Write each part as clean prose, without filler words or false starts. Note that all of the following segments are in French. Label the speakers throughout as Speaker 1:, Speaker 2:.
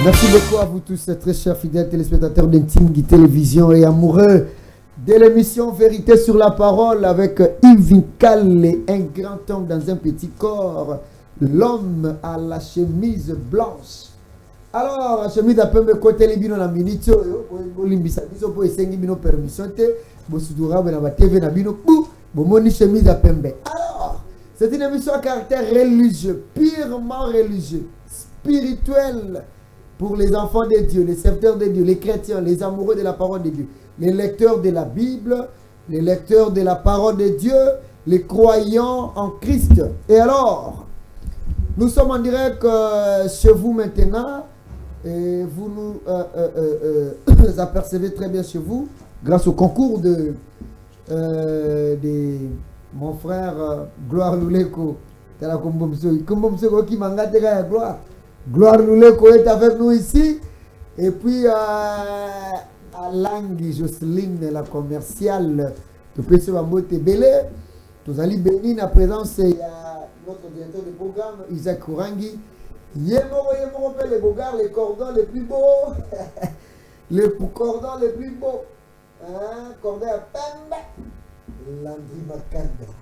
Speaker 1: Merci beaucoup à vous tous, très chers fidèles téléspectateurs d'Intingui Télévision et amoureux de l'émission Vérité sur la parole avec Yves Nkale, un grand homme dans un petit corps, l'homme à la chemise blanche. Alors, la chemise à peu près côté les bino na minute, limbisa biso po esengi bino permission te, bo sudura na ba TV na bino pou, bo moni chemise à pembe. Alors, c'est une émission à caractère religieux, purement religieux, spirituel. Pour les enfants de Dieu, les serviteurs de Dieu, les chrétiens, les amoureux de la parole de Dieu, les lecteurs de la Bible, les lecteurs de la parole de Dieu, les croyants en Christ. Et alors, nous sommes en direct chez vous maintenant. Et vous nous apercevez très bien chez vous, grâce au concours de mon frère Gloire Luleko. Gloire Luleko est avec nous ici. Et puis, Alangui Jocelyne, la commerciale, tu peux se montrer belé. Nous allons bénir la présence de notre directeur de programme, Isaac Kourangi. Yémoro, les bogards, les cordons les plus beaux. Les cordons les plus beaux. Hein? Cordon à Pembe. Landry Macanda.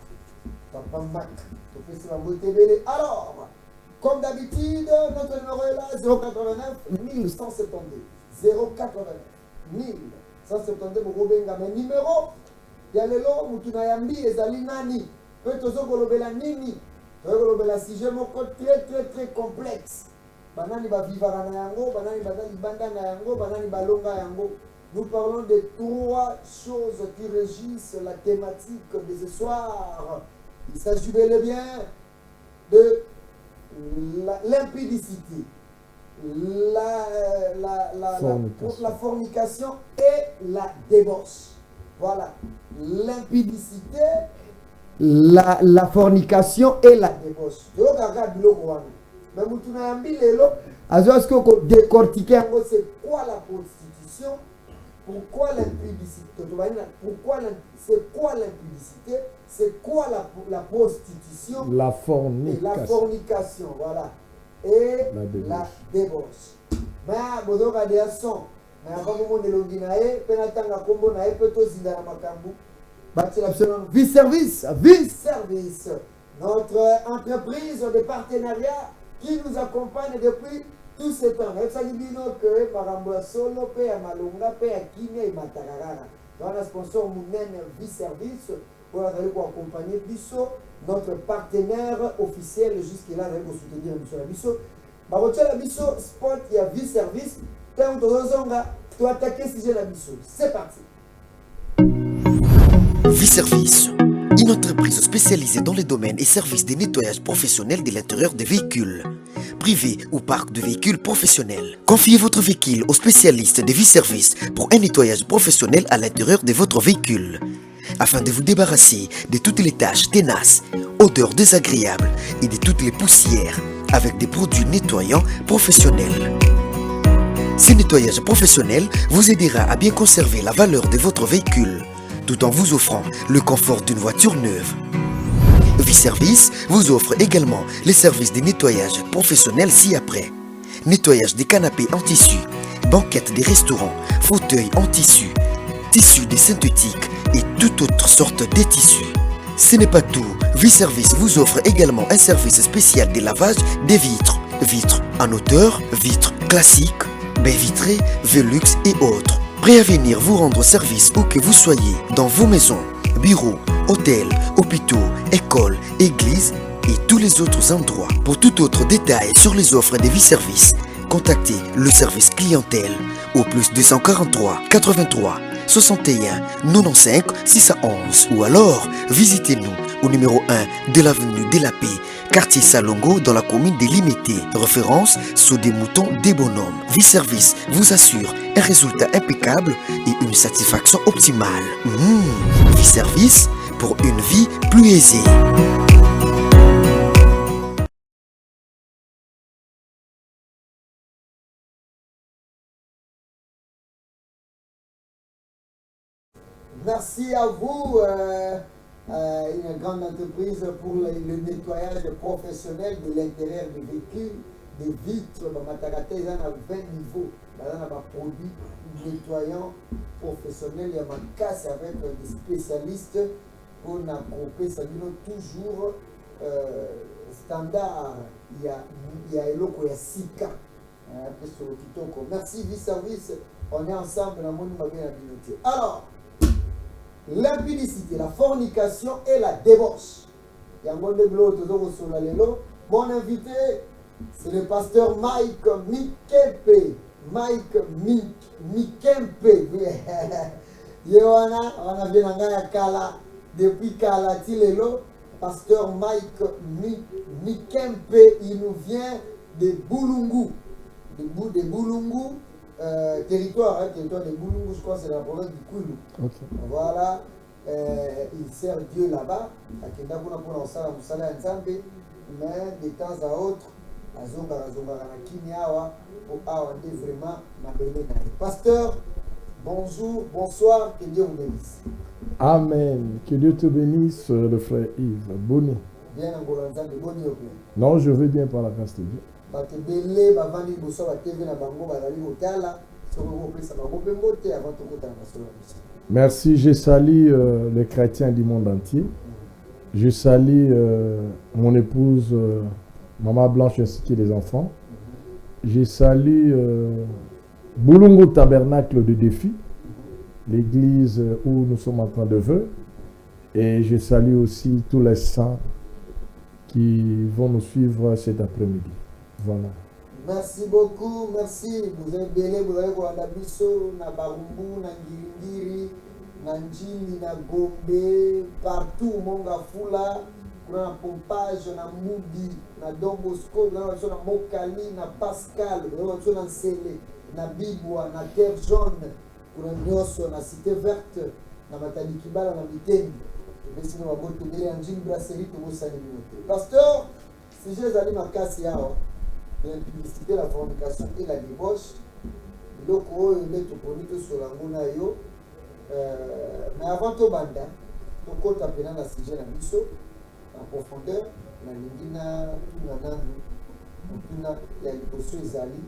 Speaker 1: Papa Mac. Tu peux se montrer belé. Alors, comme d'habitude, notre numéro est là, 089 1172. 089 1172, Mokobenga. Mais numéro, il y a le lot, Moutunayambi, Ezali Nani. Peut-être Golobela Nini. Golobela Sujet très complexe. Banani ba vivara na yango, banani badali banda na yango, banani balonga yango. Nous parlons de trois choses qui régissent la thématique de ce soir. Il s'agit bel et bien de l'impudicité, la fornication et la débauche. Voilà. L'impudicité, la fornication et la débauche. Mais est-ce que décortiquer c'est quoi la prostitution? Pourquoi l'impudicité? C'est quoi l'impudicité? C'est quoi la prostitution?
Speaker 2: La fornication.
Speaker 1: Et la fornication, voilà. Et la débauche. Mais vous avez des sons. Mais avant que vous ne l'onginaye, penatanga combo na epeto zindana makambu. Vice-service. Vice-service. Notre entreprise de partenariat qui nous accompagne depuis tout ce temps. Et ça dit que Maramboa Solo, P à Malonga, P à Kimia et Matarara. Dans le sponsor Mounen Vice-service. Pour accompagner Bisso, notre partenaire officiel jusque-là, pour soutenir M. Bisso. La Bisso, sport, il y a Vice-service. Tant de raisons, tu attaquer si j'ai la Bisso. C'est parti.
Speaker 3: Vice-service, une entreprise spécialisée dans les domaines et services de nettoyage professionnel de l'intérieur des véhicules, privés ou parcs de véhicules professionnels. Confiez votre véhicule au spécialiste de Vice-service pour un nettoyage professionnel à l'intérieur de votre véhicule, afin de vous débarrasser de toutes les taches tenaces, odeurs désagréables et de toutes les poussières avec des produits nettoyants professionnels. Ce nettoyage professionnel vous aidera à bien conserver la valeur de votre véhicule tout en vous offrant le confort d'une voiture neuve. Vice-service vous offre également les services de nettoyage professionnel ci-après. Nettoyage des canapés en tissu, banquettes des restaurants, fauteuils en tissu, tissus de synthétique et toute autre sorte de tissus. Ce n'est pas tout, Vice-service vous offre également un service spécial de lavage des vitres. Vitres en hauteur, vitres classiques, baies vitrées, Velux et autres. Prêt à venir vous rendre service où que vous soyez, dans vos maisons, bureaux, hôtels, hôpitaux, écoles, églises et tous les autres endroits. Pour tout autre détail sur les offres des Vice-service, contactez le service clientèle au plus 243 83 61 95 611 ou alors visitez-nous au numéro 1 de l'avenue de la Paix, quartier Salongo dans la commune de Limité. Référence sous des moutons des bonhommes. Vice-service vous assure un résultat impeccable et une satisfaction optimale. Vice-service pour une vie plus aisée.
Speaker 1: Merci à vous, une grande entreprise pour le nettoyage professionnel de l'intérieur des véhicules. des vitres, bamatakate eza na 20 niveaux, baza na produits nettoyants professionnels ya makasi avec des spécialistes pour na kopesa bino toujours standard ya eloko ya sika pe solo kitoko. Merci Vice-Service, on est ensemble na moni mabe na binote. Alors l'impudicité, la fornication et la débauche. Yango de blo tozoko sola lelo. Mon invité, c'est le pasteur Mike Mikempe. Mikempe. Yewana, on a bien en Kala, depuis Kala Tilelo. Pasteur Mike Mikempe, il nous vient de Boulungu. De Boulungu, territoire de Boulungu, je crois que c'est la province du Koulou. Okay. Voilà, il sert Dieu là-bas. Mais de temps à autre, Pasteur, bonjour, bonsoir, que Dieu vous bénisse.
Speaker 2: Amen, que Dieu te bénisse, le frère Yves. Boni.
Speaker 1: Bien en Boni.
Speaker 2: Non, je vais bien par la grâce de Dieu. Merci, je salue les chrétiens du monde entier. Je salue mon épouse, Maman Blanche, ainsi que les enfants. Je salue Boulungu Tabernacle de Défi, l'église où nous sommes en train de vœux. Et je salue aussi tous les saints qui vont nous suivre cet après-midi. Voilà.
Speaker 1: Merci beaucoup, merci. Vous êtes belé, vous avez voir la biso, na Barumbu, na Ngiringiri, na Njili, na Gombe, partout, Monga Fula, na Pompage, na Moudi, na Don Bosco, na Mokali, na Pascal, na Nsele, na Bibwa, na Terre Jaune, na Nyoso, na Cité Verte, na Matali Kibala, na Mitendi. Pasteur, si j'ai allé ma casse, l'impudicité, la fornication et la débauche, donc on est tout produit sur la monaio. Mais avant tout banda, donc on t'appelle dans la sujet la mission en profondeur, la lingina, tout la nandu, tout la lipotion ezali,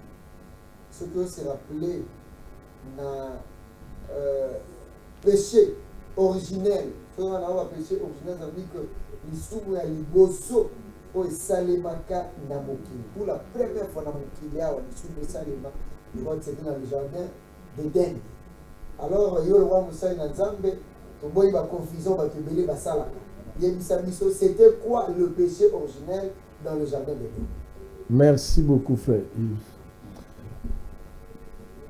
Speaker 1: ce que c'est rappelé na péché originel. On a péché originel, ça veut dire que l'issue est liboso. Pour la première fois dans mon qu'il y a l'issue de Salema, il va être dans le jardin d'Éden. Alors, il y a le roi Moussa et Nzambe, il y a confusion, c'était quoi le péché originel dans le jardin d'Éden?
Speaker 2: Merci beaucoup, frère Yves.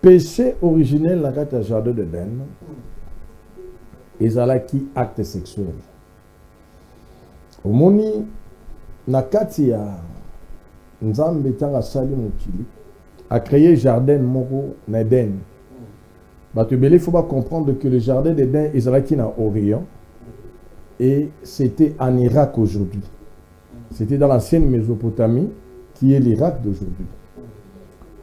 Speaker 2: Péché originel dans le jardin d'Éden, ezalaki acte sexuel. Omoni nakati ya Nzambe tanga sali mokili a créé jardin moko na Eden. Bato belé faut pas comprendre que le jardin d'Éden ezalaki na Orient et c'était en Irak aujourd'hui. C'était dans l'ancienne Mésopotamie qui est l'Irak d'aujourd'hui.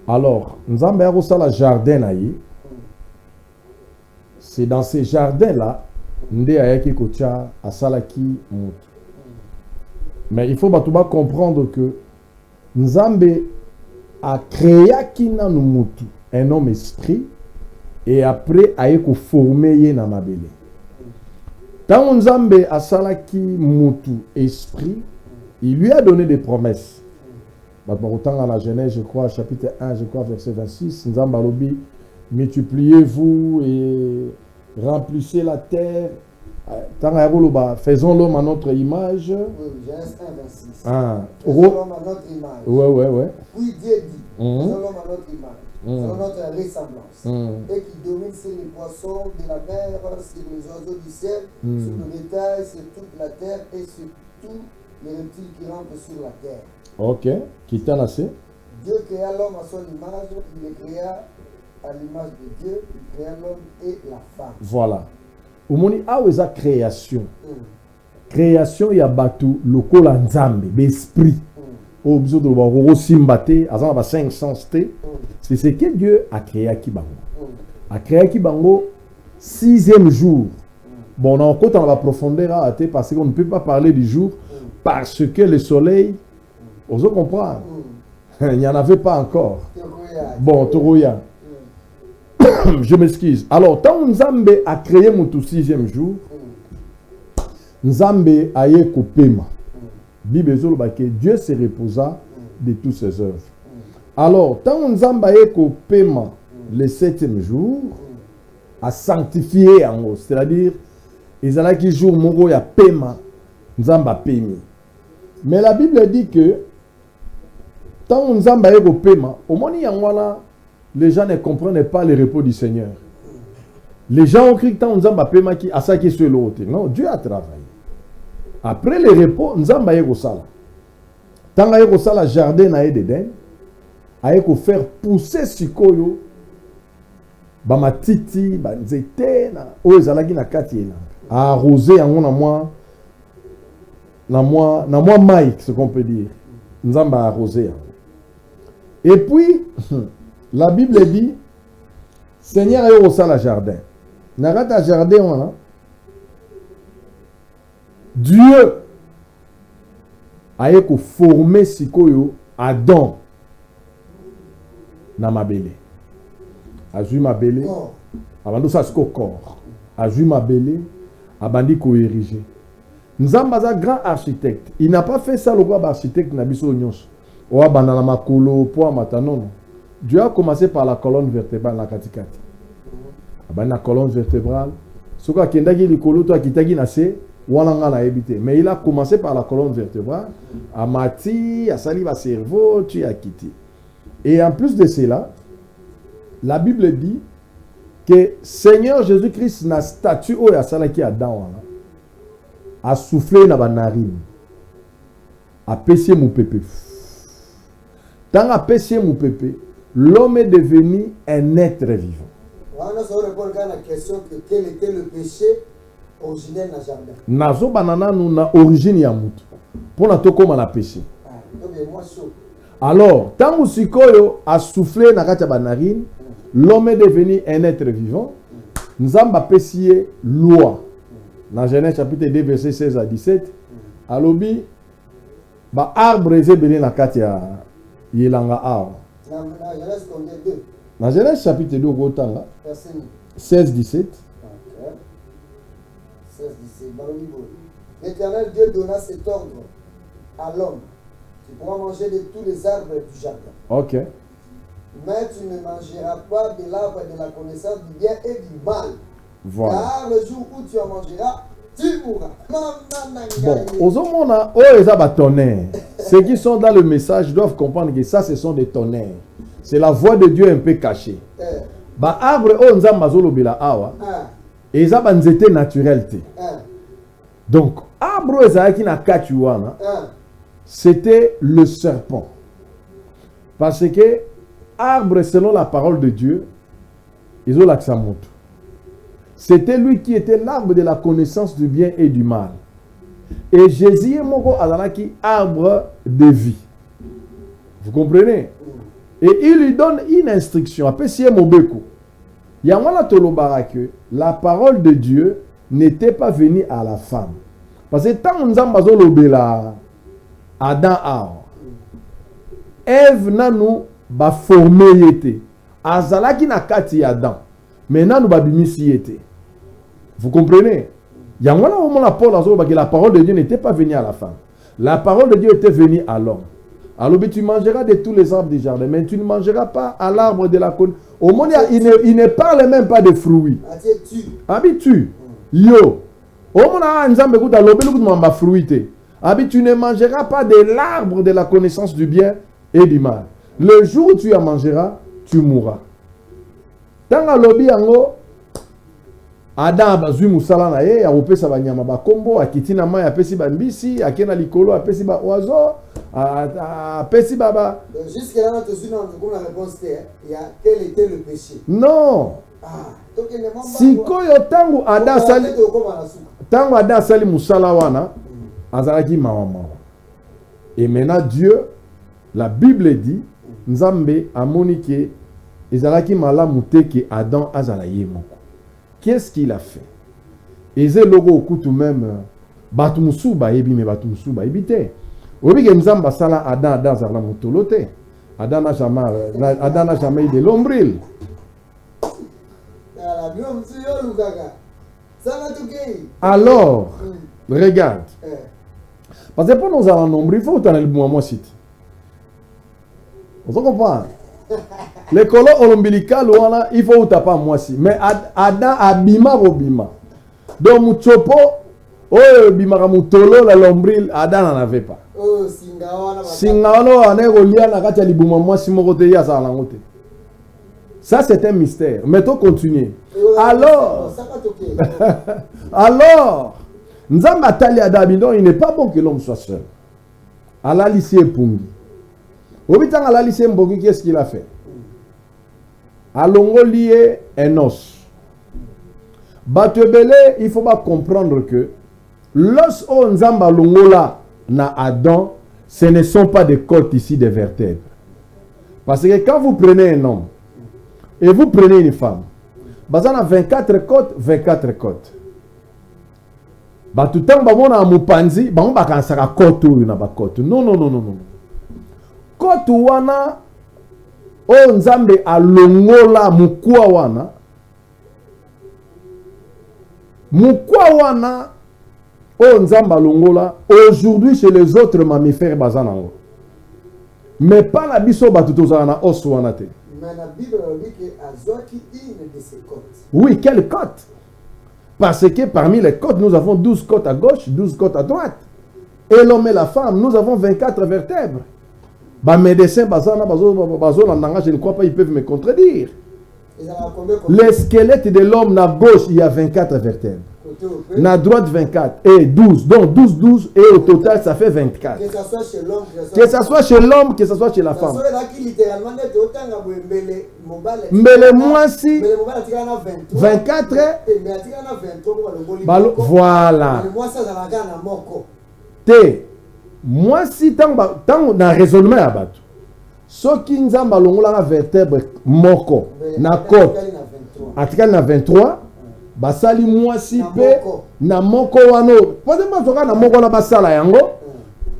Speaker 2: Alors, Nzambe a reçu le jardin na ye. C'est dans ces jardins-là, Nde ayaki kocha asalaki mutu. Mais il faut batuba comprendre que Nzambe a créé kina mutu, un homme esprit, et après ayeko formé ye na mabele. Tant Nzambe asalaki mutu esprit, il lui a donné des promesses. Autant dans la Genèse, je crois, chapitre 1, je crois, verset 26, Nzambe alobi, multipliez-vous et remplissez la terre. Faisons l'homme à notre image.
Speaker 1: Oui, Genèse 1, 26.
Speaker 2: Ah.
Speaker 1: Faisons l'homme à notre image.
Speaker 2: Ouais.
Speaker 1: Puis Dieu dit, faisons l'homme à notre image, selon notre ressemblance, et qui domine sur les poissons de la mer, sur les oiseaux du ciel, sur le bétail, sur toute la terre et sur tous les reptiles qui rampent sur la terre.
Speaker 2: Ok, qui t'a laissé?
Speaker 1: Dieu créa l'homme à son image, il le créa à l'image de Dieu, il créa l'homme et la femme.
Speaker 2: Voilà. Omoni aweza création. Création ya batu lokola Nzambe, l'esprit. Au besoin de voir simbate, azana ba 5 sens te. C'est ce que Dieu a créé à Kibango. A créé à Kibango 6e jour. Bon, on compte dans la profondeur à te parce qu'on ne peut pas parler du jour parce que le soleil, on se comprend. Il n'y en avait pas encore. Bon, Toroya. Je m'excuse. Alors, tant Nzambe a créé mon 6e jour, Nzambe a eu kopema. Bible que Dieu se reposa de toutes ses œuvres. Alors, tant Nzambe a eu kopema le 7e jour, a sanctifié en haut. C'est-à-dire, ils allaient qui jour moro ya pema, Nzambe a payé. Mais la Bible dit que tant Nzambe a eu kopema, au moment où les gens ne comprenaient pas le repos du Seigneur. Les gens ont cru que tant Nzambe a payé qui a ça qui est sur l'autre. Non, Dieu a travaillé. Après le repos, Nzambe a eu kosala. Tant a eu kosala jardin na Eden, a eu faire pousser sikoyo ba matiti ba nzete na o ezalaki na kati ela a arroser yango na moi Mike, ce qu'on peut dire. Nzamba a arrosé. Et puis la Bible dit Seigneur a eu la jardin. Narata jardin on Dieu a eu formé sikoyo Adam na mabele. Azui mabele, abandi ça ce corps. Azui mabele, abandi ko ériger. Nzamba za grand architecte. Il n'a pas fait ça le grand architecte na biso nyonso. O abanda na makolo po matanono. Dieu a commencé par la colonne vertébrale la katikati. Abandi na colonne vertébrale. Soka kendaki likolo to akitaki na se wana nga na ebité. Mais il a commencé par la colonne vertébrale. Amati, asali ba cerveau, tu as quitté. Et en plus de cela, la Bible dit que Seigneur Jésus-Christ na statue o ya salaki Adam a soufflé na banarine. A pêché mon pépé. Tant a pêché mon pépé, l'homme est devenu un être vivant.
Speaker 1: On a répondre à la question que quel était le péché originel dans le jardin.
Speaker 2: Nazo banana nous na origine ya mutu. Pour na to comme na péché. Alors, tant Sikoyo a soufflé na kati banarine, l'homme est devenu un être vivant. Nzamba pécié loi. Dans Genèse chapitre 2 verset 16 à 17, alobi ba arbre ezebele na kati ya yelanga arbre. Dans Genèse chapitre 2 gotanga 16 17.
Speaker 1: 16 17. L'Éternel Dieu donna cet ordre à l'homme. Tu pourras manger de tous les arbres du jardin.
Speaker 2: OK.
Speaker 1: Mais tu ne mangeras pas de l'arbre de la connaissance du bien et du mal.
Speaker 2: Voilà.
Speaker 1: Car le jour où tu en mangeras, tu mourras.
Speaker 2: Bon, aux hommes, oh, les tonnerres. Ceux qui sont dans le message doivent comprendre que ça, ce sont des tonnerres. C'est la voix de Dieu un peu cachée. Bah, arbre, oh, nzamba zolobila awa. Et ça, bah, nzete naturalité. Donc, arbre, ezaki na kachuana. C'était le serpent. Parce que arbre, selon la parole de Dieu, ils ont l'accent. C'était lui qui était l'arbre de la connaissance du bien et du mal. Et Jésus est moko azalaki arbre de vie. Vous comprenez? Et il lui donne une instruction. Après, si Mobeko, il y a un que la parole de Dieu n'était pas venue à la femme. Parce que tant que nous avons Adam a Ève n'a nous ba formé yete. Azalaki na kati Adam. Maintenant nous ba bimisi yete. Vous comprenez? Il y a un moment que la parole de Dieu n'était pas venue à la femme. La parole de Dieu était venue à l'homme. Alors tu mangeras de tous les arbres du jardin, mais tu ne mangeras pas à l'arbre de la connaissance. Au monde, il ne parle même pas de fruits. Habitu. Yo. Au monde, tu ne mangeras pas de l'arbre de la connaissance du bien et du mal. Le jour où tu en mangeras, tu mourras. Tant que lobby ango, Adam bazui musala na ye, apesa ba nyama ba kombo, akiti na mai apesi ba mbisi, akena likolo apesi ba oiseau, apesi baba.
Speaker 1: Jusque là on te suit dans la réponse il y a quel était le péché?
Speaker 2: Non. Sikoyo tangu Adam sali tangu Adam sali musala wana, azalaki mawa. Et maintenant Dieu, la Bible dit, Nzambe amoni ke ezalaki malamu te ke Adam azala ye moko. Qu'est-ce qu'il a fait? Et c'est logo okutu même batumusu ba ebi me batumusu ba ebite. Obi ke Nzamba sala Adam azala motolote. Adam n'a jamais eu de lombril. Alors, regarde. Parce que pour nous avoir un nombril, il faut que tu aies le bon site. Vous comprenez? Les colons ombilical, il faut que tu aies pas moi si. Mais Adam abima robima. Donc, mon chopo, bimara mutolo, la lombril, Adam n'en avait pas. Singawana, ça c'est un mystère. Mais tu continues. Alors, Nzamba Tali Adabidon, il n'est pas bon que l'homme soit seul. À la lycée Pungi. Au bitan à la lycée Mbogi, qu'est-ce qu'il a fait? À Longo lié un os. Batebele, il faut pas comprendre que l'os au Nzamba Longola na Adam, ce ne sont pas des côtes ici des vertèbres. Parce que quand vous prenez un homme et vous prenez une femme, vous avez 24 côtes, 24 côtes. Tout le temps, vous avez mupanzi, vous avez côte ou une côte. Non. Côte wana, o nzambe alongola mukwa wana. Mukwa wana, o nzamba longola, aujourd'hui chez les autres mammifères bazanango. Mais pas la biso batutozana na os wana te.
Speaker 1: Mais la Bible dit que Azoki une de ses côtes.
Speaker 2: Oui, quelle côte? Parce que parmi les côtes, nous avons 12 côtes à gauche, 12 côtes à droite. Et l'homme et la femme, nous avons 24 vertèbres. Bah, médecins, je ne crois pas, ils peuvent me contredire. Le squelette de l'homme à gauche, il y a 24 vertèbres. Na droite 24 et 12. Donc 12, et au total ça fait 24.
Speaker 1: Que ce soit chez l'homme,
Speaker 2: que ce soit chez l'homme, que ce soit chez la femme. Mais moi si 24 voilà. Moi si tant na raisonnement à battre. Ce qui nous a la vertèbre moko na côte. Article na 23. Basali moi si pe na moko wano. Pas de na moko na basala yango.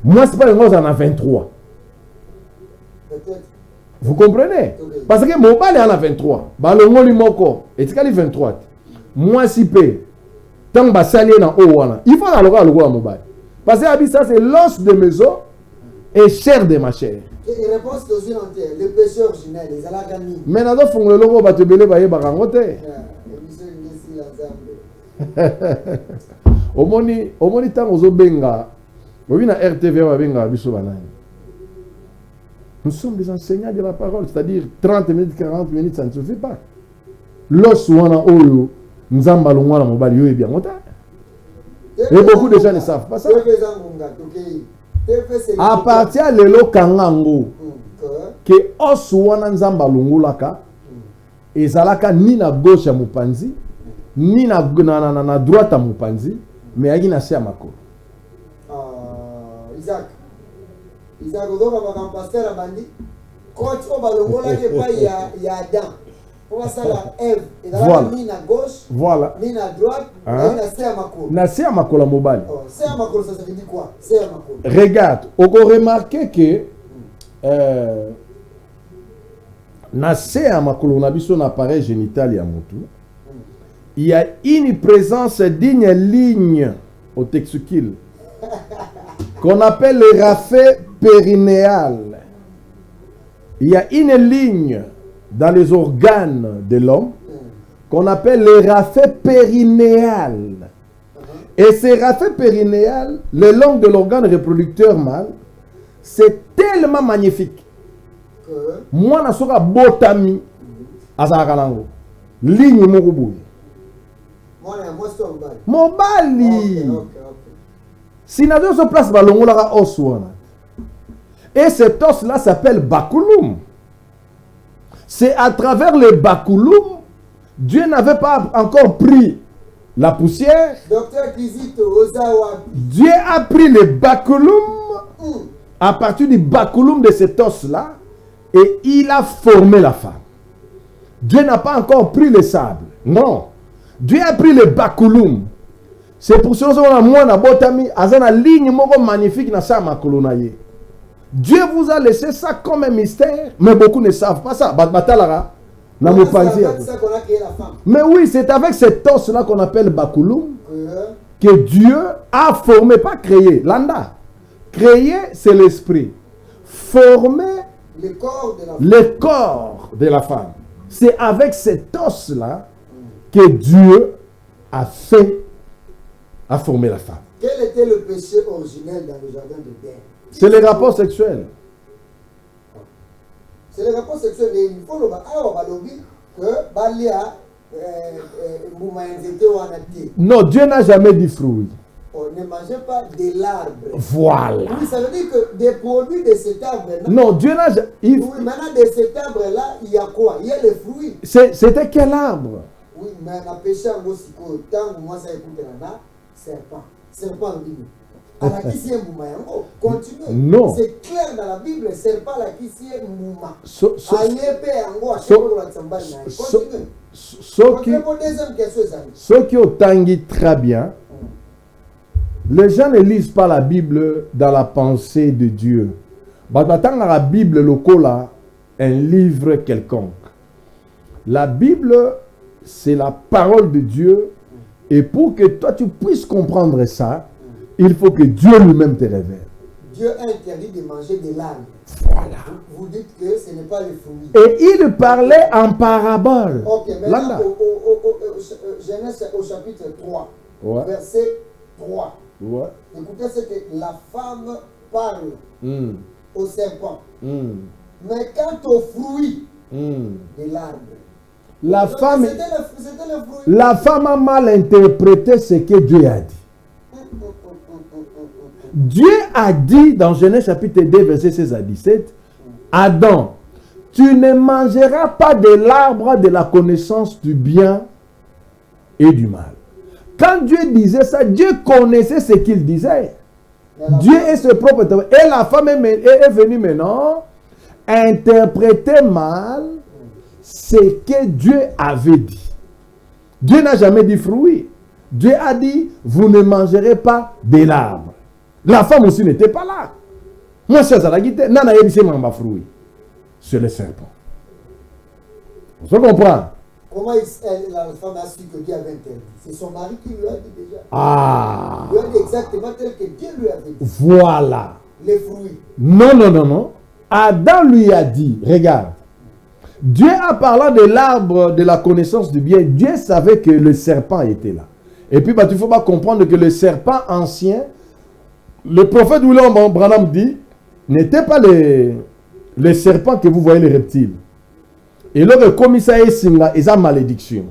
Speaker 2: Moi c'est pas yango na 23. Vous comprenez? Parce que mon bal est à 23. Balongo li moko et tikali 23. Moi si pe tant basali na o wana. Il faut na loka loka mobile. Parce que ça c'est l'os de mes os et chair de ma chair.
Speaker 1: Et réponse aux yeux entiers, le péché originel, les alagami.
Speaker 2: Mais na do fongolo logo batebele baye bakangote. Omoni tango zo benga obi na RTV wa benga biso banani. Nous sommes des enseignants de la parole, c'est-à-dire 30 minutes, 40 minutes, ça ne suffit pas. Los wana oyo nzamba longwana mobali yo bien ngota. Et beaucoup de gens ne savent pas ça. À partir de lelo kangango que os wana nzamba longolaka ezalaka ni na gauche ya mopanzi ni na droite ya mopanzi mais yaki na se ya makolo.
Speaker 1: Isaac ozoka bakam pasteur abandi coach o balongola ke pa ya Adam. Pour ça la Ève ezalaka ni na gauche
Speaker 2: voilà
Speaker 1: ni na droite ni na se ya makolo.
Speaker 2: Na se ya makolo mobali.
Speaker 1: Se ya makolo ça veut dire quoi? Se ya makolo.
Speaker 2: Regarde, on peut remarquer que na se ya makolo na biso na appareil génital ya mutu. Il y a une présence d'une ligne au textile qu'on appelle le rafet périnéal. Il y a une ligne dans les organes de l'homme qu'on appelle le rafet périnéal. Et ce rafet périnéal, le long de l'organe reproducteur mâle, c'est tellement magnifique. Moi, je suis botami à Zagalango. Ligne Morubu. Mobali. Si nous avons place balongola os wana. Et cet os là s'appelle bakulum. C'est à travers le bakulum, Dieu n'avait pas encore pris la poussière. Dieu a pris le bakulum à partir du bakulum de cet os là et il a formé la femme. Dieu n'a pas encore pris le sable. Non. Dieu a pris le bakulum. C'est pour ça que moi, na botami, azana ligne moko magnifique na sa makolo na ye. Dieu vous a laissé ça comme un mystère, mais beaucoup ne savent pas ça.
Speaker 1: C'est avec ça qu'on a créé la femme.
Speaker 2: Mais oui, c'est avec cet os-là qu'on appelle Bakulum que Dieu a formé, pas créé. Landa. Créer, c'est l'esprit. Former le corps de la femme. C'est avec cet os-là que Dieu a formé la femme.
Speaker 1: Quel était le péché originel dans le jardin de d'Éden?
Speaker 2: C'est les rapports sexuels.
Speaker 1: C'est les rapports sexuels. Il faut le que Balia
Speaker 2: non, Dieu n'a jamais dit fruit.
Speaker 1: On ne mangeait pas de l'arbre.
Speaker 2: Voilà.
Speaker 1: Oui, ça veut dire que des produits de cet arbre-là.
Speaker 2: Non, Dieu n'a jamais.
Speaker 1: Oui, maintenant de cet arbre-là, il y a quoi? Il y a les fruits.
Speaker 2: C'était quel arbre?
Speaker 1: Oui, mais on a péché en Mosiko. Tant que moi, ça écoute là, serpent. Serpent en Bible. Alors, qui c'est Moumayango? Continue.
Speaker 2: Non.
Speaker 1: C'est clair dans la Bible, serpent là, qui c'est Mouma. Continue.
Speaker 2: Ceux qui ont tangué très bien, les gens ne lisent pas la Bible dans la pensée de Dieu. La Bible, le cola, un livre quelconque. La Bible, c'est la parole de Dieu. Et pour que toi, tu puisses comprendre ça, il faut que Dieu lui-même te révèle.
Speaker 1: Dieu interdit de manger de l'arbre.
Speaker 2: Voilà.
Speaker 1: Vous dites que ce n'est pas le fruit.
Speaker 2: Et il parlait en parabole.
Speaker 1: Ok, maintenant, Genèse au chapitre 3, verset 3.
Speaker 2: Ouais.
Speaker 1: Écoutez ce que la femme parle au serpent. Mais quant au fruit de l'arbre,
Speaker 2: la femme a mal interprété ce que Dieu a dit. Dieu a dit dans Genèse chapitre 2, verset 16 à 17, Adam, tu ne mangeras pas de l'arbre de la connaissance du bien et du mal. Quand Dieu disait ça, Dieu connaissait ce qu'il disait. Dieu est ce propre. Et la femme est venue maintenant interpréter mal ce que Dieu avait dit. Dieu n'a jamais dit fruit. Dieu a dit, vous ne mangerez pas de l'arbre. La femme aussi n'était pas là. Moi, c'est ça, nana yebise mamba fruit. C'est le serpent. Vous comprenez?
Speaker 1: Comment la femme a su que Dieu avait interdit? C'est son mari qui lui a dit déjà.
Speaker 2: Ah.
Speaker 1: Il lui a dit exactement tel que Dieu lui avait dit.
Speaker 2: Voilà.
Speaker 1: Les fruits.
Speaker 2: Non. Adam lui a dit, regarde, Dieu a parlé de l'arbre de la connaissance du bien. Dieu savait que le serpent était là. Et puis, il ne faut pas comprendre que le serpent ancien, le prophète William Branham dit, n'était pas les serpents que vous voyez, les reptiles. Et là, le commissaire Singa, ils ont malédiction.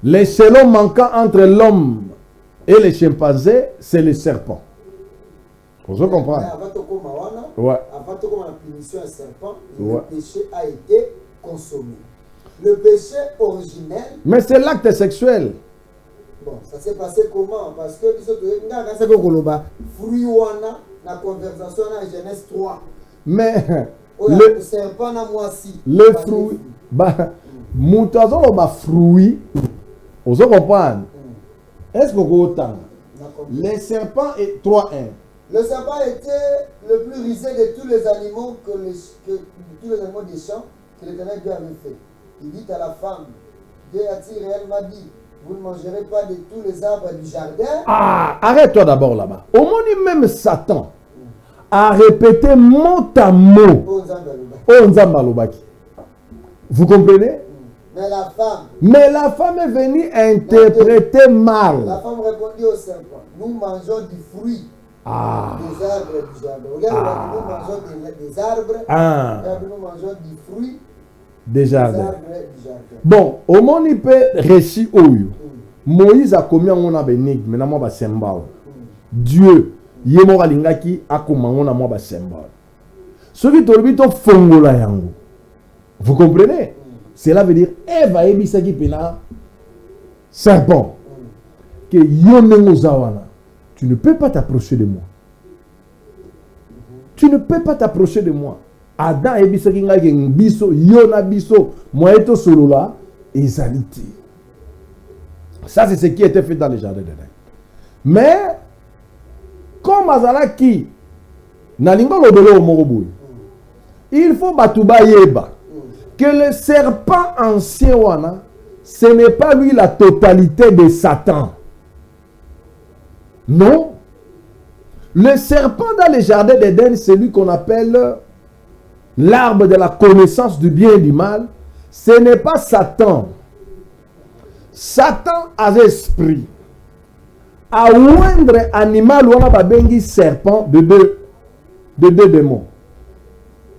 Speaker 2: Les selons manquants entre l'homme et les chimpanzés, c'est les serpents. Vous comprenez? Ouais.
Speaker 1: Avant de la punition à serpent, le péché a été consommé. Le péché originel.
Speaker 2: Mais c'est l'acte sexuel.
Speaker 1: Bon, ça s'est passé comment? Parce que fruit wana la conversation à Genèse 3.
Speaker 2: Mais
Speaker 1: le serpent na moisi.
Speaker 2: Le fruit, moutazo ba fruit. Vous comprenez? Est-ce que vous entendez? Les serpents et 3-1.
Speaker 1: Le serpent était le plus risé de tous les animaux tous les animaux des champs que l'Éternel Dieu avait fait. Il dit à la femme, Dieu a-t-il réellement dit, vous ne mangerez pas de tous les arbres du jardin? Ah,
Speaker 2: arrête-toi d'abord là-bas. Au moins même Satan a répété mot à mot. Vous comprenez? Mais la femme est venue interpréter mal.
Speaker 1: La femme répondit au serpent, nous mangeons du fruit. Des arbres du jardin. Regarde, nous mangeons des arbres. Regarde, nous mangeons du fruit
Speaker 2: des jardins.
Speaker 1: Des arbres du jardin.
Speaker 2: Bon, au moment où récit Moïse a commis un énigme, mais n'a pas symbole. Dieu, yemora lingaki a commis un symbole. Ce qui est fongola yango. Vous comprenez? Cela veut dire Eva ebisaki pena serpent. Que yonengo zawana. Tu ne peux pas t'approcher de moi. Tu ne peux pas t'approcher de moi. Adam et Bisakinga biso, yona biso, moeto solola, ezalité. Ça, c'est ce qui était fait dans le jardin d'Éden. Mais, comme Azalaki, Nalingo lobelo moroboui. Il faut batuba yeba que le serpent ancien wana, ce n'est pas lui la totalité de Satan. Non. Le serpent dans le jardin d'Éden, c'est lui qu'on appelle l'arbre de la connaissance du bien et du mal. Ce n'est pas Satan. Satan a esprit. A moindre animal ou a bengi serpent de deux démons.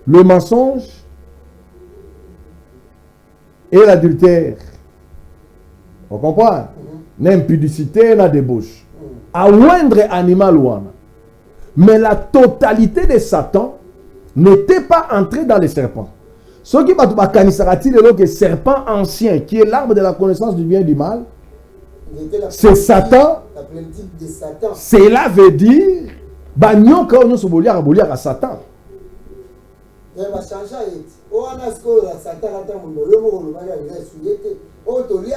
Speaker 2: Le mensonge et l'adultère. On comprend? L'impudicité et la débauche. A moindre animal ou a. Mais la totalité de Satan n'était pas entrée dans les serpents. Ce qui va dire que serpent ancien, qui est l'arbre de la connaissance du bien et du mal, c'est Satan. Cela veut dire que Satan.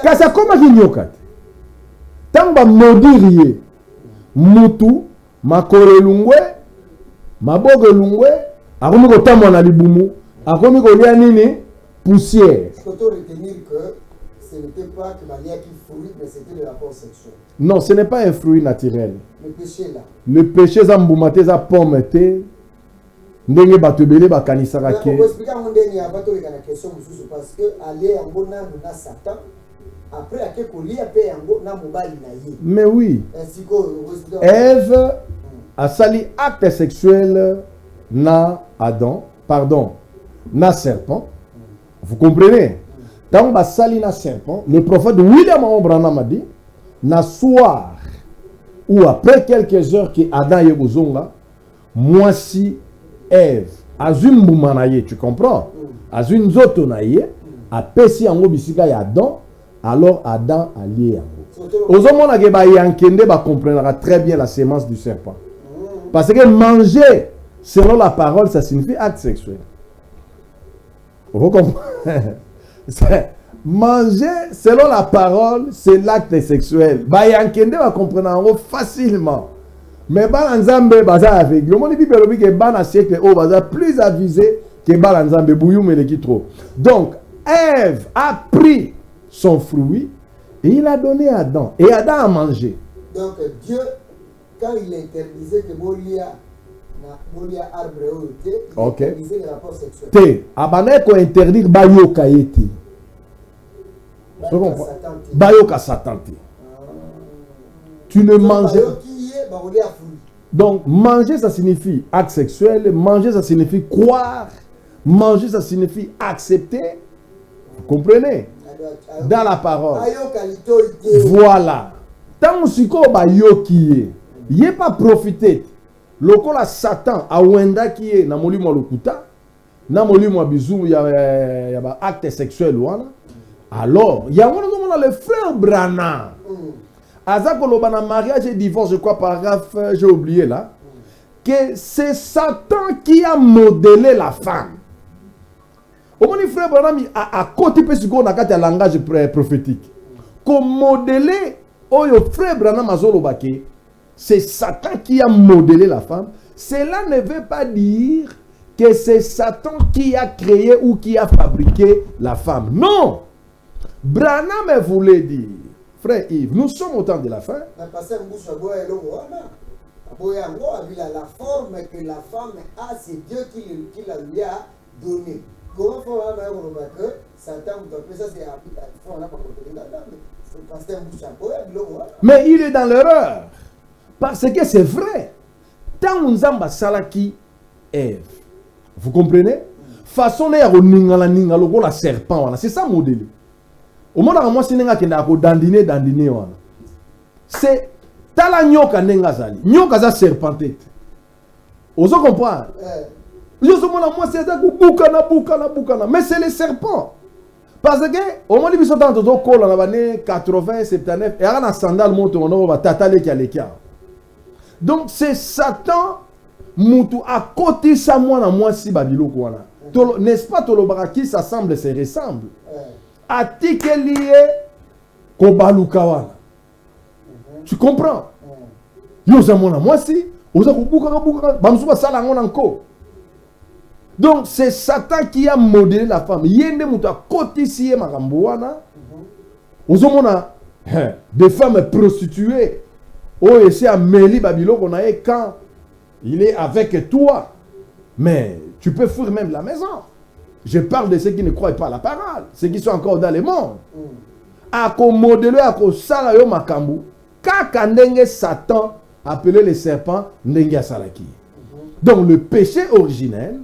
Speaker 2: Kasa koma kinyoka. Tamba modiriye mutu makore lungwe mabogo lungwe akomi kotamwa na libumu akomi kolia nini poussière.
Speaker 1: Il faut retenir que ce n'était pas que Malia qui fruit, mais c'était le rapport sexuel.
Speaker 2: Non, ce n'est pas un fruit naturel.
Speaker 1: Le péché là.
Speaker 2: Le péché zambumate za pomme te ndenge batubele bakanisaka ke.
Speaker 1: On peut expliquer mon dernier abato les question parce que aller en bon na Satan après à quel colis après en bon na mobali na ye.
Speaker 2: Mais oui.
Speaker 1: Ainsi que
Speaker 2: Ève a sali acte sexuel na Adam, pardon, na serpent. Vous comprenez? Tant que sali na serpent, le prophète William Branham a dit, na soir ou après quelques heures que Adam et Bozonga, moi si Ève, azum boumanaye, tu comprends? Azum zotonaye, a pesi en obisika ya Adam, alors Adam a lié en haut. Aux hommes, on a yankende ba comprendra très bien la sémence du serpent. Parce que manger selon la parole, ça signifie acte sexuel. Vous comprenez? Manger selon la parole, c'est l'acte sexuel. Ba yankende va comprendre facilement. Mais Balanzambe baza avec. Le monde dit que Bana siècle au baza plus avisé que Balanzambe bouyou mais qui trop. Donc Ève a pris son fruit et il a donné à Adam. Et Adam a mangé.
Speaker 1: Donc Dieu, quand il interdisait que Molia arbre il interdisait les rapports sexuels.
Speaker 2: Te, abane ko interdire bayoka yeti. Bayoka Satan. Tu ne manges. Donc manger ça signifie acte sexuel, manger ça signifie croire, manger ça signifie accepter. Vous comprenez? Dans la parole. Voilà. Tant que bayoki yé pas profiter. Lokola Satan a wenda qui est na molimo lokuta, na molimo bizu ya ba acte sexuel wana. Alors, il y a le frère Branham. Azako lobana mariage et divorce, je crois paragraphe, j'ai oublié là, que c'est Satan qui a modélé la femme. Au moins, le frère Branham a côté pesiko na kati ya langage prophétique. Comme modélé, oyo frère Branham azolobake, c'est Satan qui a modélé la femme. Cela ne veut pas dire que c'est Satan qui a créé ou qui a fabriqué la femme. Non! Branham voulait dire, frère Yves, nous sommes au temps de la fin.
Speaker 1: La forme que la femme a, c'est Dieu qui la lui a donnée. Comment faire que Satan ça
Speaker 2: mais il est dans l'erreur. Parce que c'est vrai. Tant on zamba salaki Ève. Vous comprenez? Façon de la serpent, c'est ça le modèle. Au moment où moi c'est dandiner. C'est tala nyoka nenga zali. Nyoka za serpentette. Vous comprenez? Mais c'est les serpents. Parce que au moment où ils sont dans le année 80, 79, il y a un sandal monte on va tatale qui a l'écart. Donc c'est Satan mutu à côté ça moi na moi si babilo kwana. N'est-ce pas tolobaraki ça semble se ressemble. Atike lié kobaluka wana. Tu comprends? Yo za moi na moi si Donc c'est Satan qui a modélé la femme. Yende muta kotisiye makambuana. Ozomona des femmes prostituées. Oh, et c'est Amélie Babylon qu'on a quand il est avec toi. Mais tu peux fuir même la maison. Je parle de ceux qui ne croient pas à la parole, ceux qui sont encore dans le monde. A modèle à sala yo makambu, kaka ndenge Satan appelait les serpents ndenge salaki. Donc le péché originel,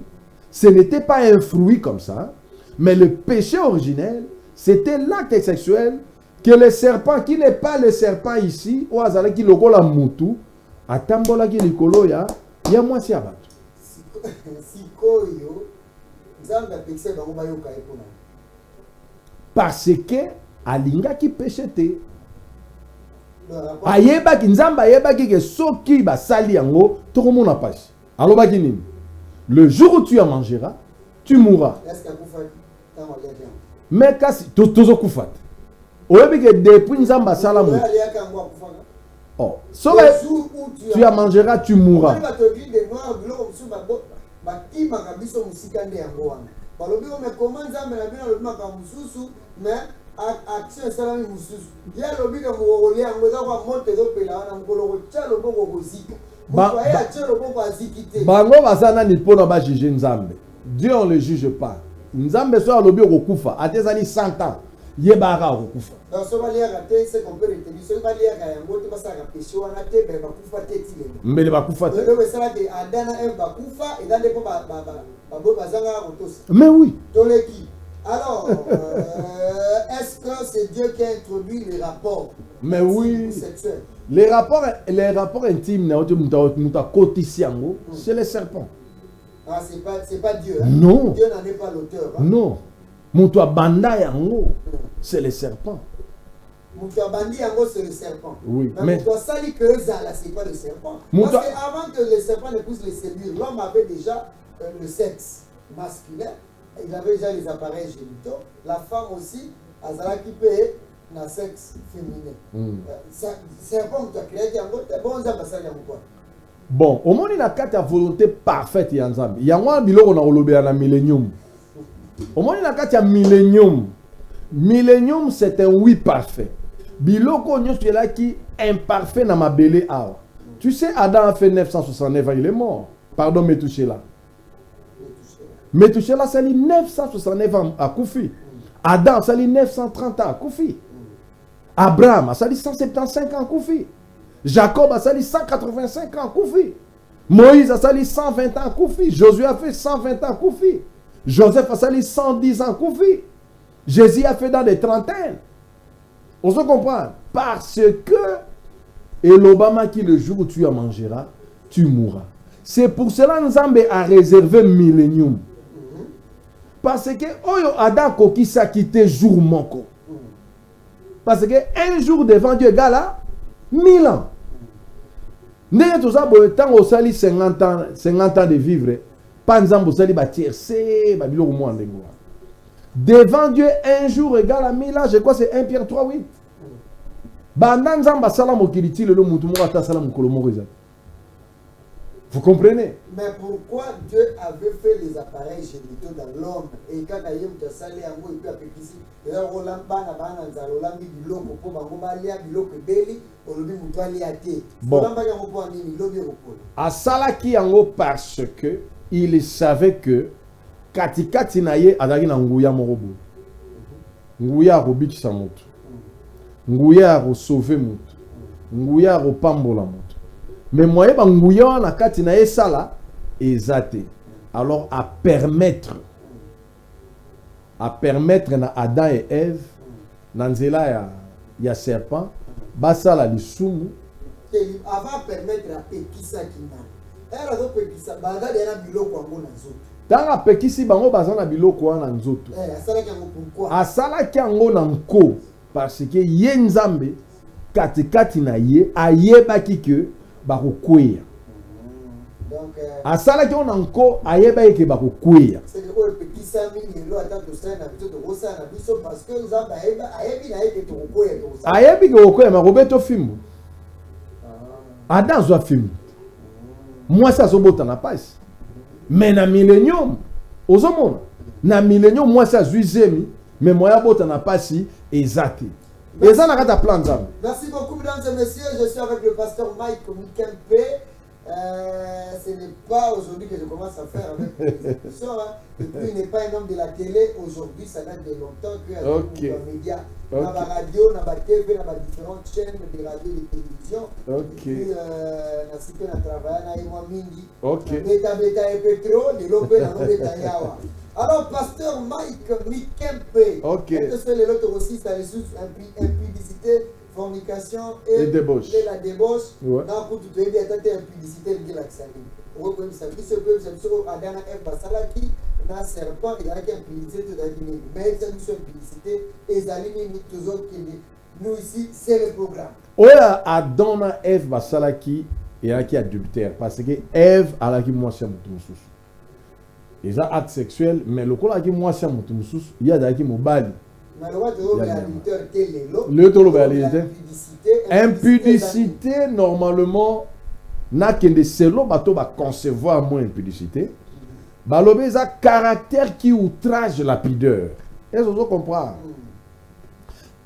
Speaker 2: ce n'était pas un fruit comme ça, mais le péché originel, c'était l'acte sexuel que le serpent, qui n'est pas le serpent ici, ou azalaki lokola mutu, atambola ki likolo ya moi si abatu. Parce que alinga qui péchete. Ayebaki nzamba ayebaki que soki ba sali yango tout le monde a pas. Alors ba nini? Le jour où tu en mangeras, tu mourras. Mais kasi tozo kufat. Oyebi que depuis nzamba sala mo. Oh, so tu en mangeras, tu mourras. Bango basana ni pona ba juger nzambe. Dieu on le juge pas. Nzambe so alobi okufa atezali 100 ans. Yebara okufa.
Speaker 1: Donc ce va rater c'est qu'on peut retenir ce va lire ka yango te basa ka péché wana te be bakufa te tile.
Speaker 2: Mbele bakufa te.
Speaker 1: Donc ça que adana un bakufa et dans des pas bazanga otos.
Speaker 2: Mais oui.
Speaker 1: Toleki. Alors, est-ce que c'est Dieu qui a introduit les rapports
Speaker 2: mais oui.
Speaker 1: sexuels?
Speaker 2: Les rapports intimes, c'est les serpents.
Speaker 1: Ah, c'est pas Dieu. Hein?
Speaker 2: Non.
Speaker 1: Dieu n'en est pas l'auteur. Hein?
Speaker 2: Non. Moutoua banda yango, c'est les serpents.
Speaker 1: Moutoua bandi yango, c'est le serpent.
Speaker 2: Oui.
Speaker 1: Mais Moutoua sali que Zala, c'est pas le serpent. Parce qu'avant que le serpent ne puisse les séduire, l'homme avait déjà le sexe masculin. Il avait déjà les appareils génitaux. La femme aussi, Azala qui peut na sexe féminin. Serpent, tu as créé yango, bon, ça va ça yango.
Speaker 2: Bon, au moins il a quatre volonté parfaite yanzambi. Yango biloko na olobé na millénium. Au moins il a quatre millénium. Millénium c'est un oui parfait. Biloko nyonso là qui imparfait na mabele awa. Tu sais Adam a fait 969 ans, il est mort. Pardon Metouchéla. Metouchéla ça dit 969 ans à Koufi. Adam ça dit 930 ans à Koufi. Abraham ça dit 175 ans à Koufi. Jacob a sali 185 ans Koufi. Moïse a sali 120 ans Koufi. Josué a fait 120 ans Koufi. Joseph a sali 110 ans Koufi. Jésus a fait dans des trentaines. On se comprend. Parce que et l'Obama qui le jour où tu en mangeras, tu mourras. C'est pour cela que Nzambe a réservé millénium. Parce que Oyo Adam Koki sa quitté jour moko. Parce que un jour devant Dieu égale à 1000 ans. N'est tout ça pour temps au sali 50 ans de vivre. Pas nzambo sali ba tiercé ba biloko mo ndengo. Devant Dieu un jour égale à 1000 ans, je crois c'est 1 Pierre 3:8. Ba nzamba sala mokiliti le mutu mo ata sala mokolo mo reza. Vous comprenez?
Speaker 1: Mais pourquoi Dieu avait fait les appareils génitaux dans l'homme et quand il y a eu salé en haut et puis après ici, il y a Roland Bana Bana Zalola Biloko pour Bangomalia Biloko Beli pour le Mutali Ate.
Speaker 2: Bon. À Salaki Yango parce que il savait que Katikati Naye Adagi Nanguya Morobo. Nguya Robik Samoto. Nguya Ro sauver Mout. Nguya Ro Pambola Mout. Mais moi, je na kati na esala ezate. Alors à permettre na Adam et Ève nanzela ya serpent basala lisumu
Speaker 1: avant permettre à pekisa kina. Era do pekisa banga dena biloko ngo na nzoto.
Speaker 2: Tanga pekisi bango bazana biloko wana nzoto.
Speaker 1: Asala kango pourquoi?
Speaker 2: Asala kango na nko parce que ye Nzambe kati na ye ayebaki que bakokweya. Donc asala ki on encore ayeba ke bakokweya.
Speaker 1: C'est que o pekisa mingi lo ata to sana bito to rosa na biso parce que Nzamba ayebi na yeke to kokweya to rosa.
Speaker 2: Ayebi ke kokweya ma robeto fimbo. Adam zo fimbo. Moi, ça, c'est un na pas. Mais na millénium, aux hommes, na millénium, moi, ça, zemi, mais moi, bota na pas si, exact. Et ça, n'a pas plan d'âme.
Speaker 1: Merci beaucoup, mesdames et messieurs. Je suis avec le pasteur Mike Mikempe. Ce n'est pas aujourd'hui que je commence à faire avec les émissions. Hein. Et puis, il n'est pas un homme de la télé. Aujourd'hui, ça date de longtemps qu'il y a des médias. Dans la radio, dans la TV, dans différentes chaînes de radio et de télévision. Et puis, on a cité un travail, on a mingi. Beta, beta et pétro, les lobes, dans beta yawa. Alors, pasteur Mike Mikempe. Qu'est-ce que c'est l'autre aussi, ça résout impudicité, fornication et
Speaker 2: débauche.
Speaker 1: La débauche. Ouais. Dans le tout il y a une impudicité de l'accès. On peut ça ce que c'est Adana F Basalaki, dans le serpent, il y a une impudicité de la limite. Mais c'est une impudicité et ça limite toujours qui nous ici, c'est le programme.
Speaker 2: Oui, Adana F Basalaki, il y a qui adultère parce que Eve a la qui moi c'est mon sous. Ils ont acte sexuel, mais le cas qui moi c'est mon sous, il y a des qui mobile. Impudicité, normalement, n'a qu'un des seuls bateaux va concevoir moins impudicité. Balobé, ça caractère qui outrage la pudeur. Est-ce que vous comprenez?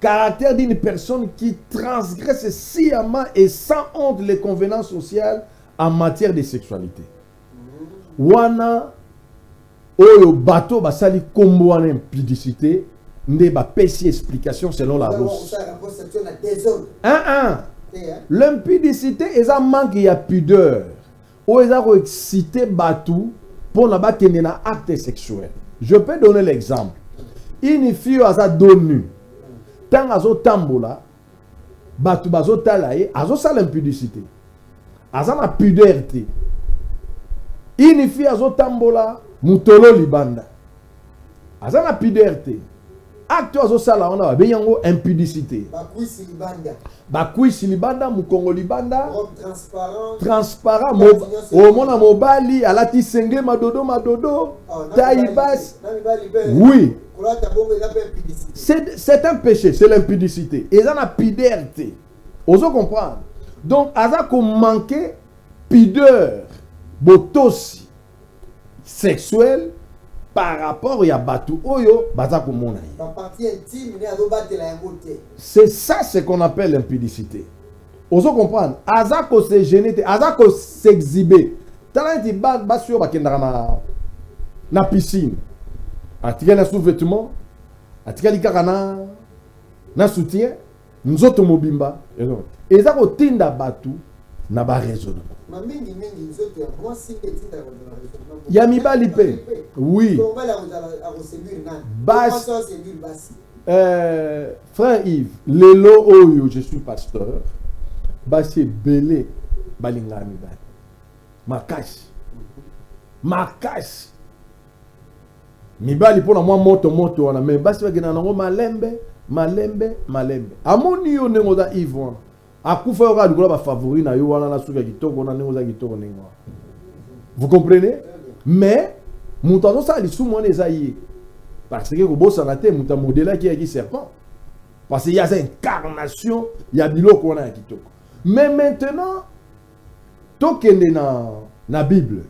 Speaker 2: Caractère d'une personne qui transgresse sciemment et sans honte les convenances sociales en matière de sexualité. Wana, oyo bateau va sali kombo wana impudicité. Ne va pas explication selon la Russe. L'impudicité est un manque de pudeur. Ou est un excité batou pour ne pas tenir un acte sexuel. Je peux donner l'exemple. Une fille a sa dos nu. Tant à son tambola, batou bazo talaye, a sa l'impudicité. A sa puderté. Une fille a son tambola, mutolo libanda. A sa puderté. Acte au sala on a bien impudicité. Bakui silibanda mukongo libanda. Transparent. Au mona mobali alati senge madodo. Taïbas. Oui. C'est un péché, c'est l'impudicité. Et ça a puderté. Vous comprenez? Donc ça qu'on manquait pudeur, botosi sexuelle. Par rapport à Batou Oyo, c'est ça ce qu'on appelle l'impudicité. Vous comprenez? Azako se gêner, Azako s'exhiber. Talent dit bas sur na piscine. Atika na sous-vêtement, atika likana na soutien, nous autres mobimba. Et ça tinda Batou na ba raisonnement. Yamibali pe. Oui. Frère Yves, lelo oyo, je suis pasteur. Basi belé balinga mibali. Makashi. Mibali pona moi moto wana mais basi bagena nango malembe. Amoni yo nengo da Yves. Akufa yoka likola ba favori na yo wana na suka kitoko na nengo za kitoko nengo. Vous comprenez? Mais muto ça li soumon ezayi parce que kobosa na te muta modèle qui est serpent. Parce qu'il y a cette incarnation, il y a biloko wana kitoko. Mais maintenant tokende na Bible.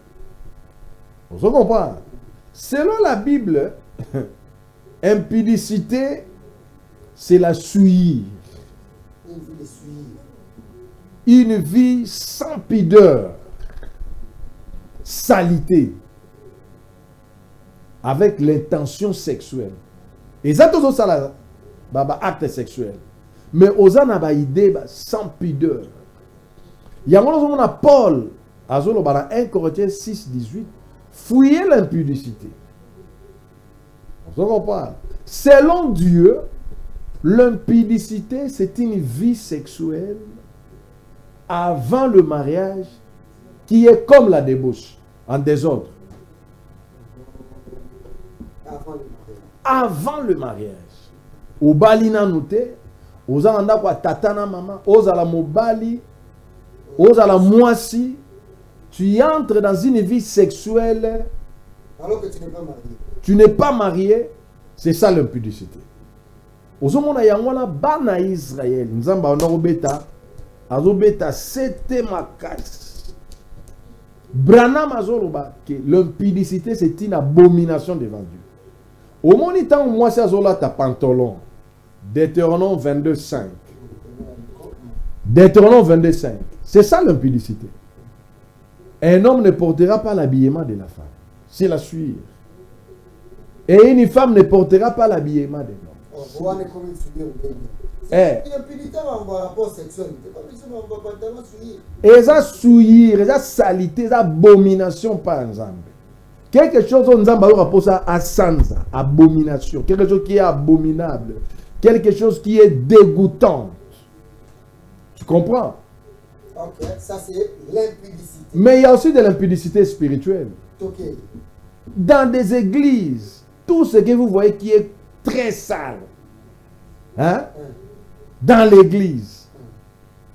Speaker 2: Vous comprenez? Selon la Bible, impudicité c'est la souillure. Une vie sans pudeur, salité, avec l'intention sexuelle. Et ça, tout ça, c'est acte sexuel. Mais aux gens ont une idée sans pudeur. Il y a un Paul, à 1 Corinthiens 6, 18, fouiller l'impudicité. On se comprend. Selon Dieu, l'impudicité, c'est une vie sexuelle avant le mariage qui est comme la débauche, en désordre. Avant le mariage. Au bali na noté, aux anda kwa tatana maman, aux ala mobali, aux ala moisi, tu entres dans une vie sexuelle
Speaker 1: alors que tu n'es pas marié.
Speaker 2: Tu n'es pas marié, c'est ça l'impudicité. Aux hommes na yangwana bana Israël, nzamba onobeta azobeta c'était ma casse. Branham azoloba que l'impudicité c'est une abomination devant Dieu. Au moment temps où moi c'est azola ta pantalon. Deutéronome 22:5. Deutéronome 22:5. C'est ça l'impudicité. Un homme ne portera pas l'habillement de la femme. C'est la suivre. Et une femme ne portera pas l'habillement de l'homme. Et ça souillir, ça salité, ça abomination par exemple. Quelque chose on nous a rapport ça à sansa, abomination, quelque chose qui est abominable, quelque chose qui est dégoûtant. Tu comprends?
Speaker 1: Ok, ça c'est l'impudicité.
Speaker 2: Mais il y a aussi de l'impudicité spirituelle.
Speaker 1: Ok.
Speaker 2: Dans des églises, tout ce que vous voyez qui est très sale, hein, dans l'église.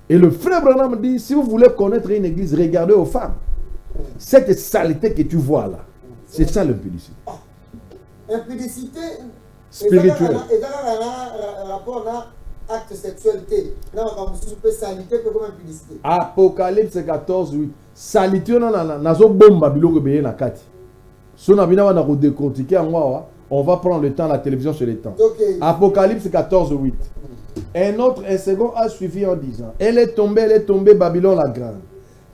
Speaker 2: Et le frère Branham dit, si vous voulez connaître une église, regardez aux femmes. Cette saleté que tu vois là, c'est ça l'impudicité.
Speaker 1: Impudicité
Speaker 2: spirituelle.
Speaker 1: Et dans un rapport à acte sexualité, là on peut salité comme impudicité.
Speaker 2: Apocalypse 14:8. Salité nazo bomba biloko beye na kati. So na bina wana ko décortiquer on va prendre le temps, la télévision sur le temps.
Speaker 1: Okay.
Speaker 2: Apocalypse 14:8. Un second a suivi en disant, elle est tombée, Babylone la grande,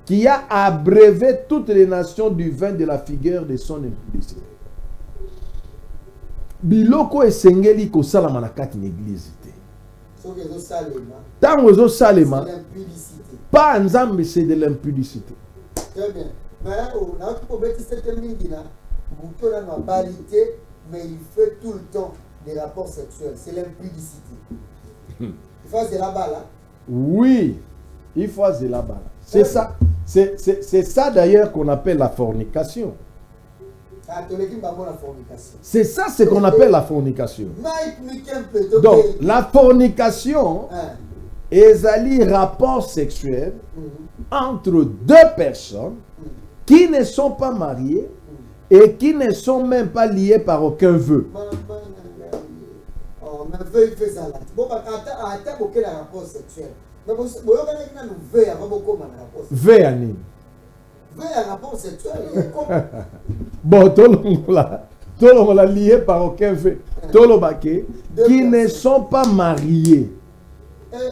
Speaker 2: qui a abrévé toutes les nations du vin de la figure de son impudicité. Biloko esengeli ko salama na kati n'église te. Tant aux salema, pas ensemble, c'est de l'impudicité.
Speaker 1: Très bien. Mais on a tout pour cette mais il fait tout le temps des rapports sexuels. C'est l'impudicité. Il faut de la balle.
Speaker 2: Oui, il faut de la balle. C'est ça. C'est ça d'ailleurs qu'on appelle la fornication. C'est ça ce qu'on appelle la fornication. Donc, la fornication est un rapport sexuel entre deux personnes qui ne sont pas mariées et qui ne sont même pas liées par aucun vœu. Vœu anime. Bon, tout le monde lié par aucun vœu. Qui ne sont pas mariés.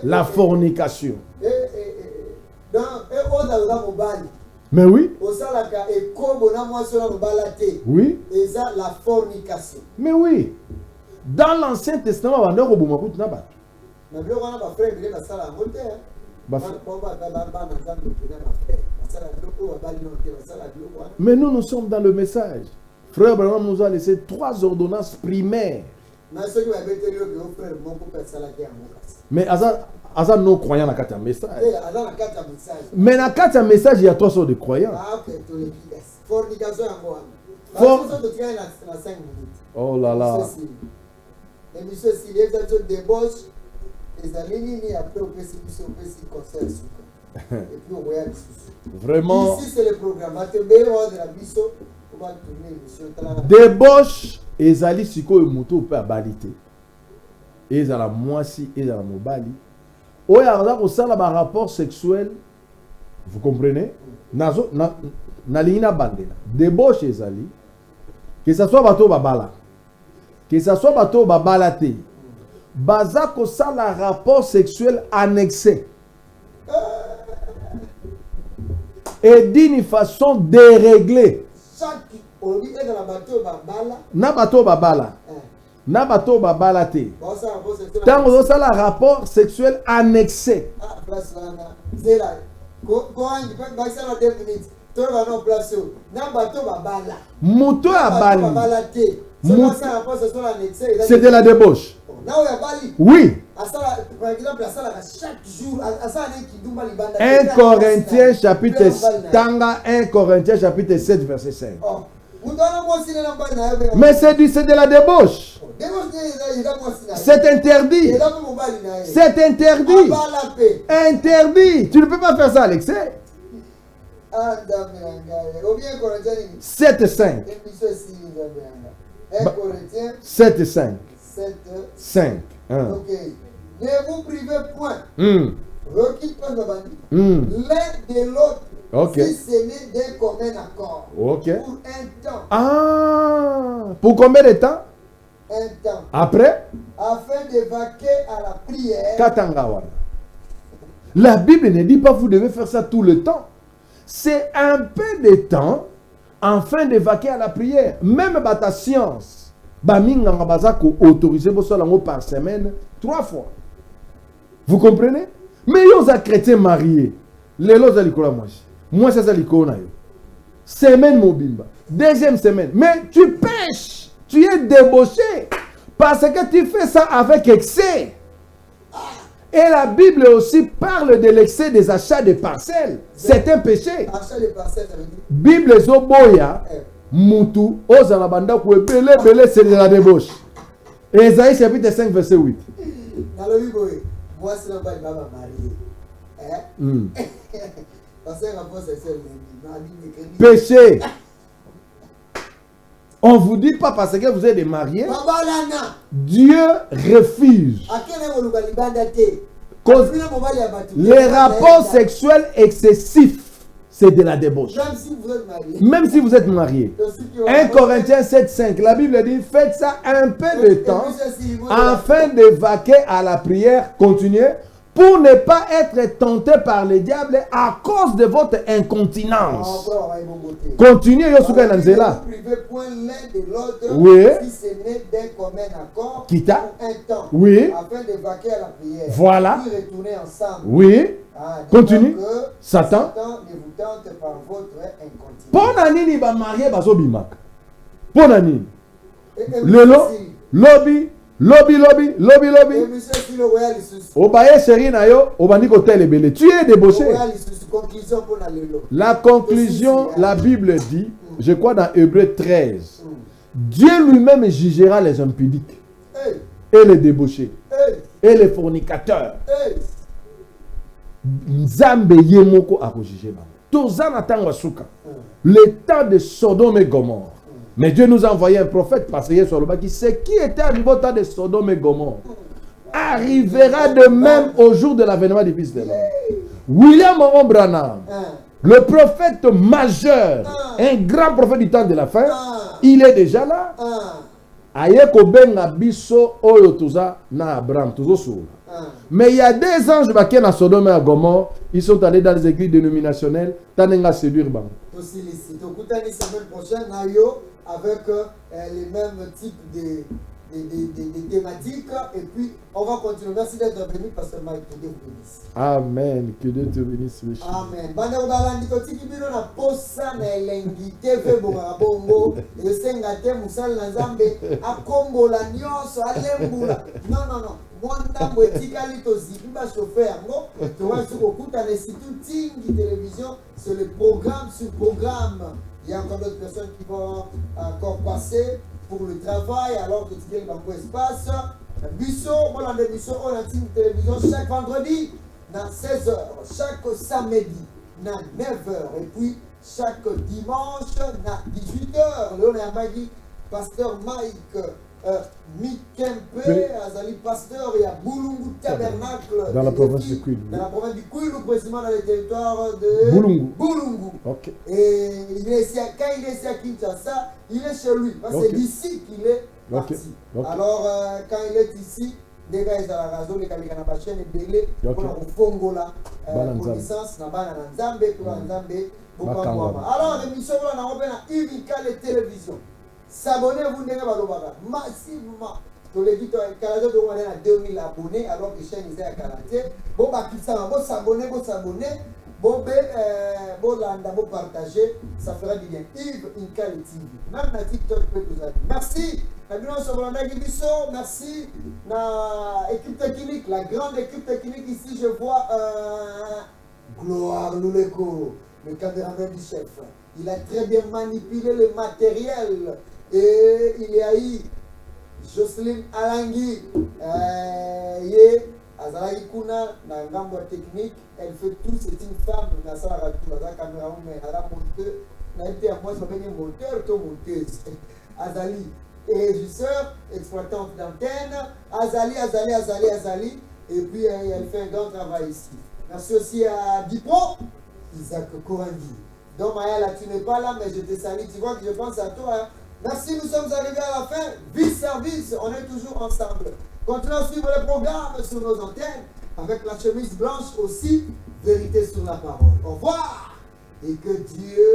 Speaker 2: La fornication. Mais oui. Oui.
Speaker 1: La fornication.
Speaker 2: Mais oui. Dans l'Ancien Testament, on a mais nous sommes dans le message. Frère Branham nous a laissé 3 ordonnances primaires. Mais Asa non croyant dans le message. Mais dans le message, il y a 3 sortes de croyants. Oh là là. Vraiment.
Speaker 1: Ici, c'est le programme.
Speaker 2: Débauche, ezali siko moto pe abalite. Ezala mwasi, ezala mobali. Oya aza ko sala ba rapport sexuel. Vous comprenez? Nazo na lina bandela. Débauche ezali. Que ça soit bato babala. Que ça soit bato babalate. Baza ko sala rapport sexuel annexé. Et d'une façon déréglée. Na bato babala. Na bato babala te. Tant que ça la rapport sexuel annexé. Mouto abali. C'est de la débauche. Oui. 1 Corinthiens chapitre 7 verset 5. Mais c'est de la débauche. C'est interdit. C'est interdit. Interdit. Tu ne peux pas faire ça, Alexei. 7-5. 7-5. 5.
Speaker 1: Ok. Ne vous privez point. L'un de l'autre
Speaker 2: Ok.
Speaker 1: Si ce n'est d'un commun accord.
Speaker 2: Ok.
Speaker 1: Pour un temps.
Speaker 2: Ah, pour combien de temps?
Speaker 1: Un temps.
Speaker 2: Après?
Speaker 1: Afin de vaquer à la prière.
Speaker 2: Katangawana. La Bible ne dit pas vous devez faire ça tout le temps. C'est un peu de temps afin de vaquer à la prière. Même ta science, Baminganga Bazako autorisé par semaine 3 fois. Vous comprenez? Mais ils ont chrétien marié. Les lots alikola moi c'est ça l'icône. Semaine mobimba. Deuxième semaine. Mais tu pêches. Tu es débauché. Parce que tu fais ça avec excès. Et la Bible aussi parle de l'excès des achats de parcelles. C'est un péché.
Speaker 1: Achat de parcelles, ça veut dire.
Speaker 2: Bible zoboya. Moutou. Ozala banda kwe belé c'est de la débauche. Ésaïe chapitre 5 verset 8.
Speaker 1: Dans le livre, moi c'est là-bas il va me marier. Parce que rapport sexuel,
Speaker 2: péché. On vous dit pas parce que vous êtes des mariés. Dieu refuse. Les rapports sexuels excessifs, c'est de la débauche. Même si vous êtes marié. 1 Corinthiens 7,5, la Bible dit faites ça un peu de temps afin de vaquer à la prière. Continuez. Pour ne pas être tenté par le diable à cause de votre incontinence. Continuez, Yosuka Nanzela. Oui. Kita. Oui. Voilà. Oui. Continue. Satan. Ponanini ba marié bazo bimak. Ponanini. Lelo. Lobby. Lobby. Obaye chéri na yo, obandi kotel ebele. Tu es débauché. La conclusion, la Bible dit, je crois dans Hébreux 13, Dieu lui-même jugera les impudiques et les débauchés et les fornicateurs. Nzambe yemoko a jugé. Tozana tangwa suka. Le temps de Sodome et Gomorrhe. Mais Dieu nous a envoyé un prophète parce qu'il sur le bas qui sait qui était arrivé au temps de Sodome et Gomorrhe arrivera de même au jour de l'avènement du Fils de l'homme. William Branham, le prophète majeur, un grand prophète du temps de la fin, il est déjà là. Ayeko benga biso oyo tuza na Abraham tuzo soula. Mais il y a des anges qui sont Sodome et Gomorrhe, ils sont allés dans les églises dénominationnelles, tanenga séduire bang.
Speaker 1: Aussi les sites. Au la semaine prochaine, avec les mêmes types de thématiques. Et puis, on va continuer. Merci d'être venu, Pasteur Mike, que Dieu vous bénisse.
Speaker 2: Amen. Que Dieu te bénisse.
Speaker 1: Amen. Bande obalandi ko tiki bino na posa na elengi TV bongo. Le sengate musal na Nzambe akombola nyonso alembula. Non. Mwanda mwetikali to zibiba chauffeur ngo. Tu vois sur okuta na situ tingi télévision, c'est le programme sur programme. Il y a encore d'autres personnes qui vont encore passer pour le travail alors que tu viens dans l'espace. Bisso, on a des missions, on a une télévision chaque vendredi dans 16h, chaque samedi dans 9h et puis chaque dimanche dans 18h. Là on a Magui, Pasteur Mike Mikempe, Azali Pasteur, il y a Boulungu Tabernacle
Speaker 2: dans la province du Kwilu.
Speaker 1: Dans la province du Kwilu, précisément dans le territoire de Boulungu.
Speaker 2: Okay.
Speaker 1: Et il est ici, quand il est ici à Kinshasa, il est chez lui. Parce que c'est d'ici qu'il est parti. Okay. Alors, quand il est ici, les gars, ils ont la raison, les gars, ils ont la chaîne, les délais, pour le Fongola, connaissance, na bana Nzambe, pour Nzambe, alors, l'émission, on a Uvika les télévisions. S'abonnez-vous massivement. Pour les dit Canada doit aller à 2000 abonnés alors que chaîne est à Canada. Bon bah qui ça va s'abonner, bon landa, bon partager, ça fera du bien. Yves Inkali TV. Même la TikTok peut vous aider. Merci. Merci la équipe technique, la grande équipe technique ici. Je vois Gloire Louleko, le caméraman du chef. Il a très bien manipulé le matériel. Et il y a eu Jocelyne Alangui, Azalaï Kuna, dans la gamme technique, elle fait tout, c'est une femme, dans la caméra, mais elle a monté, elle a été à moi, je m'appelle monteuse. Azali, régisseur, exploitante d'antenne, Azali, et puis elle fait un grand travail ici. Merci aussi à Dipro, Isaac Korangi. Donc Mayala, tu n'es pas là, mais je te salue. Tu vois que je pense à toi. Hein. Merci, nous sommes arrivés à la fin. Vice service, on est toujours ensemble. Continuez à suivre les programmes sur nos antennes, avec la chemise blanche aussi, vérité sur la parole. Au revoir et que Dieu